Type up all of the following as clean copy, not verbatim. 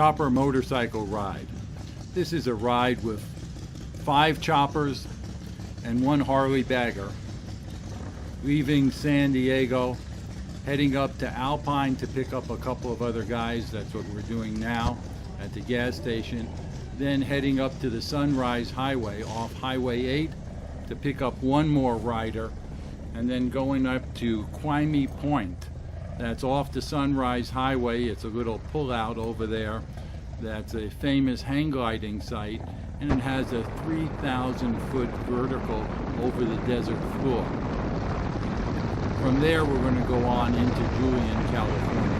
proper motorcycle ride. This is a ride with 5 choppers and 1 Harley bagger, leaving San Diego, heading up to Alpine to pick up a couple of other guys. That's what we're doing now at the gas station. Then heading up to the Sunrise Highway off Highway 8 to pick up 1 more rider, and then going up to Quimey Point. That's off the Sunrise Highway. It's a little pullout over there. That's a famous hang gliding site, and it has a 3,000-foot vertical over the desert floor. From there, we're going to go on into Julian, California.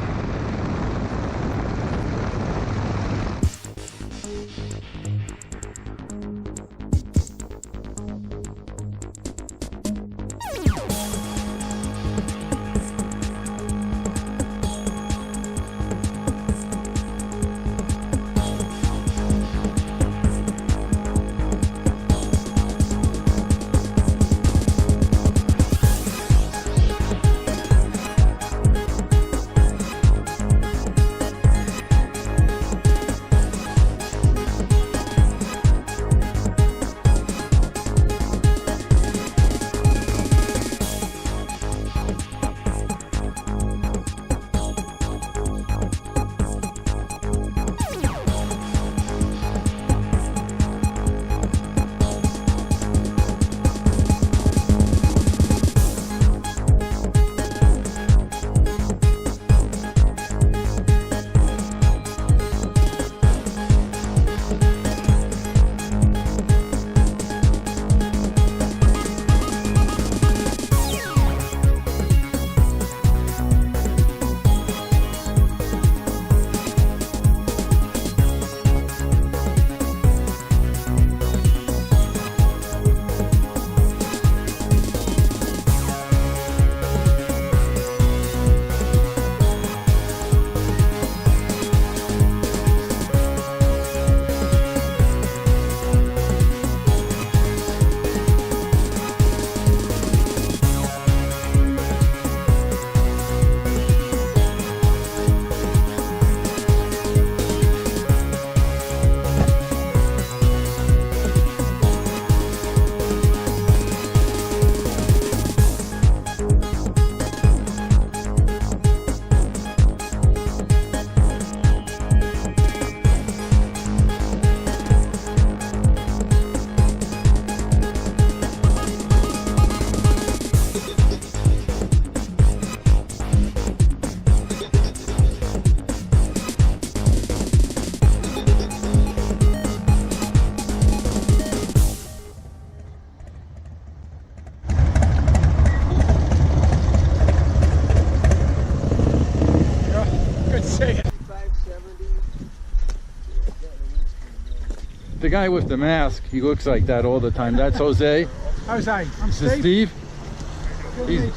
The guy with the mask, he looks like that all the time. That's Jose. Jose, I'm This is Steve.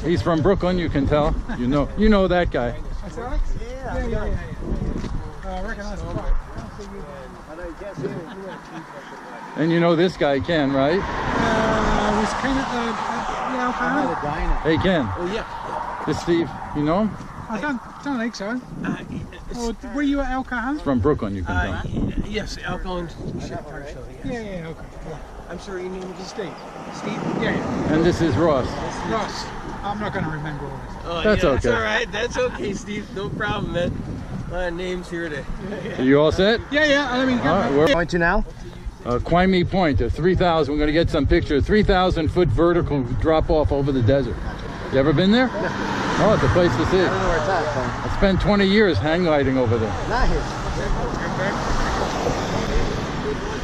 He's from Brooklyn, you can tell. You know that guy. That's Alex? Yeah. I recognize him. And you know this guy, Ken, right? Was Ken at the Alpine? Hey, Ken. Oh, yeah. This Steve, you know him? I don't think so. Were you at Alcohol? He's from Brooklyn, you can tell. Yes, Alcohol. Yeah, okay. I'm sorry, your name is Steve. Steve? Yeah. And this is Ross. Ross. I'm not going to remember all this. Oh, That's okay. That's all right. That's okay, Steve. No problem, man. A lot of names here today. Are you all set? Yeah. I mean, we're going to now? Quimey Point, a 3,000. We're going to get some pictures. 3,000-foot vertical drop off over the desert. You ever been there? No. Oh, it's a place to see. I don't know where it's at, so. I spent 20 years hang gliding over there. Nice.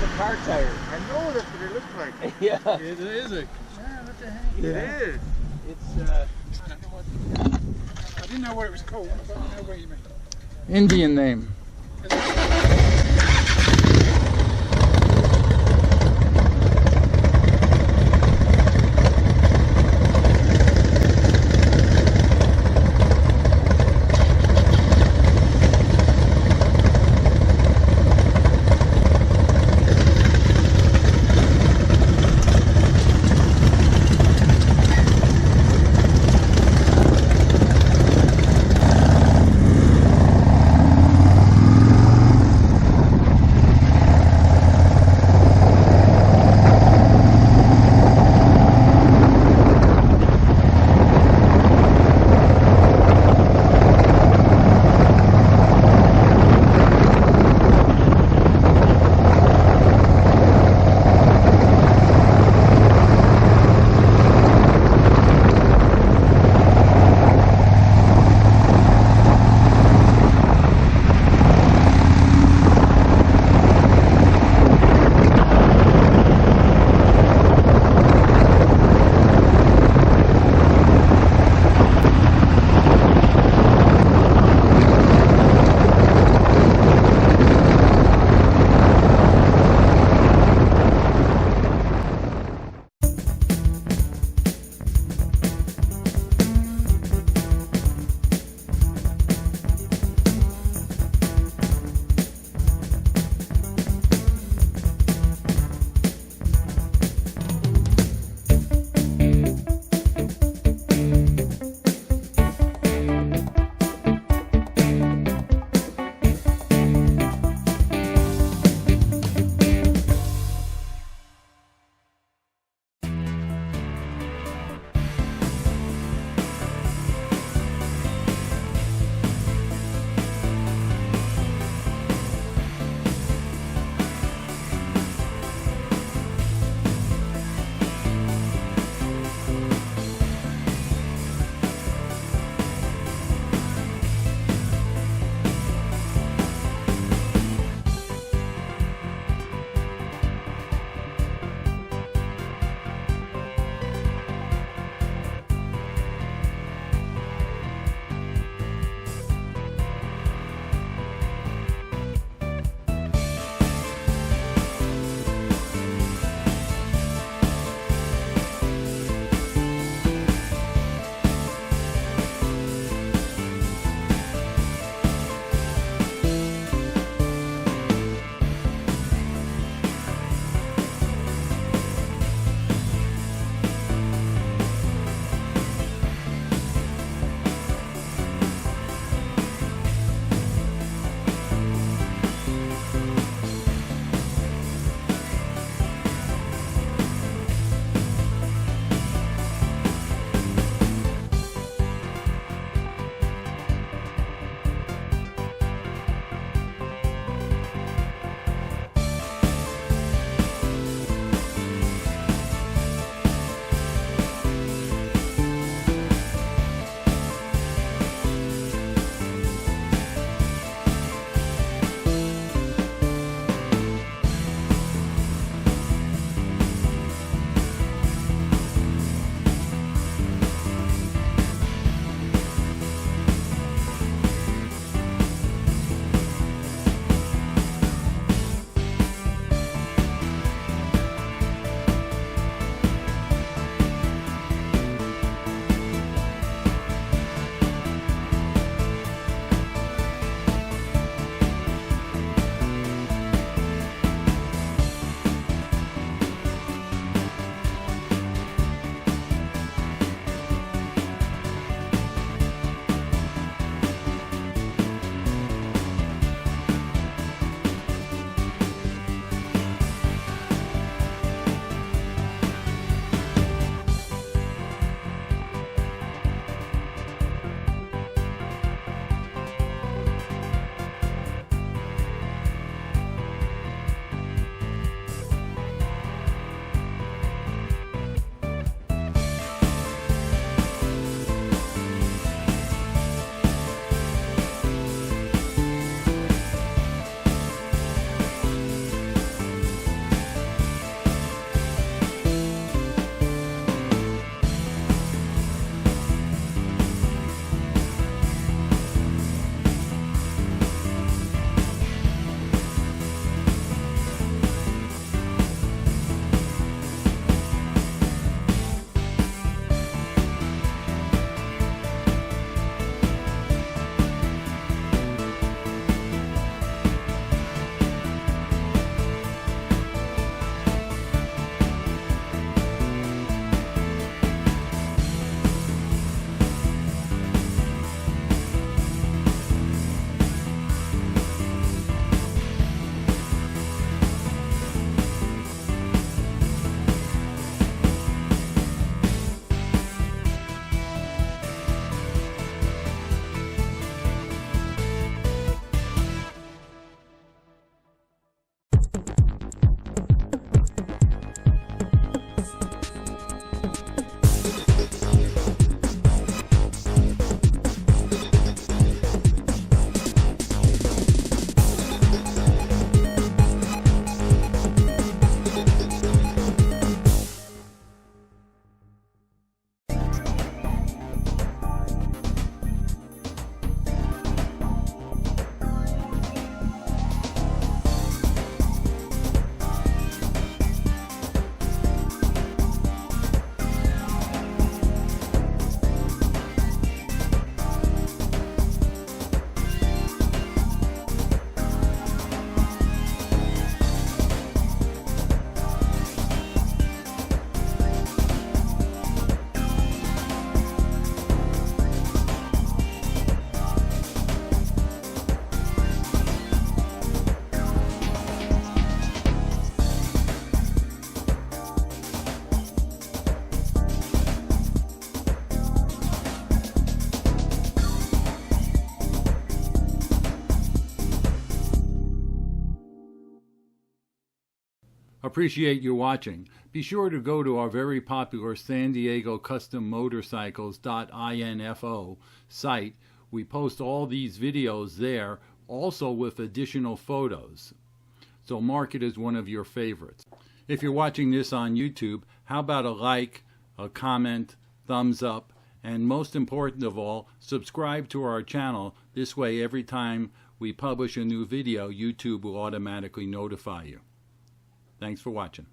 The car tire. I know that's what it looks like. Yeah. It is. what the heck? It is. It's, I didn't know what it was called, but I know what you mean. Indian name. appreciate you watching. Be sure to go to our very popular San Diego Custom Motorcycles.info site. We post all these videos there, also with additional photos. So mark it as one of your favorites. If you're watching this on YouTube, how about a like, a comment, thumbs up, and most important of all, subscribe to our channel. This way, every time we publish a new video, YouTube will automatically notify you. Thanks for watching.